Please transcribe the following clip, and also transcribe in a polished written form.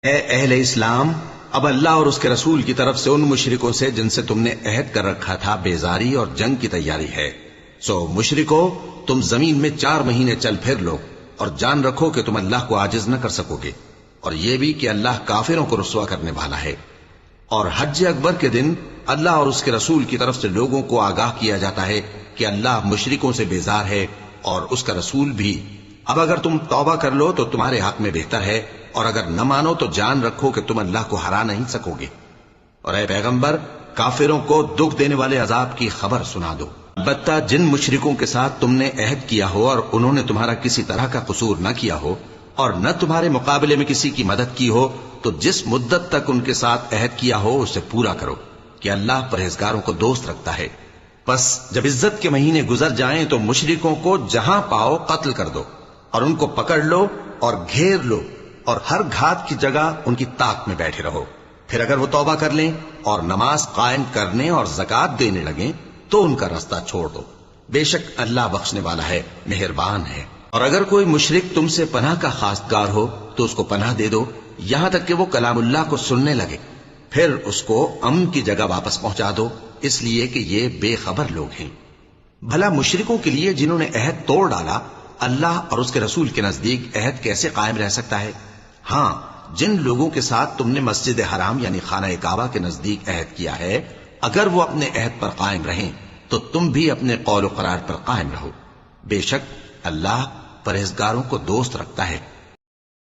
اے اہل اسلام، اب اللہ اور اس کے رسول کی طرف سے ان مشرکوں سے جن سے تم نے عہد کر رکھا تھا بیزاری اور جنگ کی تیاری ہے۔ سو مشرکو، تم زمین میں 4 مہینے چل پھر لو اور جان رکھو کہ تم اللہ کو عاجز نہ کر سکو گے، اور یہ بھی کہ اللہ کافروں کو رسوا کرنے والا ہے۔ اور حج اکبر کے دن اللہ اور اس کے رسول کی طرف سے لوگوں کو آگاہ کیا جاتا ہے کہ اللہ مشرکوں سے بیزار ہے اور اس کا رسول بھی۔ اب اگر تم توبہ کر لو تو تمہارے حق میں بہتر ہے، اور اگر نہ مانو تو جان رکھو کہ تم اللہ کو ہرا نہیں سکو گے۔ اور اے پیغمبر، کافروں کو دکھ دینے والے عذاب کی خبر سنا دو۔ البتہ جن مشرکوں کے ساتھ تم نے عہد کیا ہو اور انہوں نے تمہارا کسی طرح کا قصور نہ کیا ہو اور نہ تمہارے مقابلے میں کسی کی مدد کی ہو، تو جس مدت تک ان کے ساتھ عہد کیا ہو اسے پورا کرو، کہ اللہ پرہیزگاروں کو دوست رکھتا ہے۔ بس جب عزت کے مہینے گزر جائیں تو مشرکوں کو جہاں پاؤ قتل کر دو، اور ان کو پکڑ لو اور گھیر لو، اور ہر گھات کی جگہ ان کی طاق میں بیٹھے رہو۔ پھر اگر وہ توبہ کر لیں اور نماز قائم کرنے اور زکوٰۃ دینے لگیں تو ان کا راستہ چھوڑ دو، بے شک اللہ بخشنے والا ہے، مہربان ہے۔ اور اگر کوئی مشرک تم سے پناہ کا خواستگار ہو تو اس کو پناہ دے دو، یہاں تک کہ وہ کلام اللہ کو سننے لگے، پھر اس کو امن کی جگہ واپس پہنچا دو، اس لیے کہ یہ بے خبر لوگ ہیں۔ بھلا مشرکوں کے لیے جنہوں نے عہد توڑ ڈالا، اللہ اور اس کے رسول کے نزدیک عہد کیسے قائم رہ سکتا ہے؟ ہاں، جن لوگوں کے ساتھ تم نے مسجد حرام یعنی خانہ کعبہ کے نزدیک عہد کیا ہے، اگر وہ اپنے عہد پر قائم رہیں تو تم بھی اپنے قول و قرار پر قائم رہو، بے شک اللہ پرہیزگاروں کو دوست رکھتا ہے۔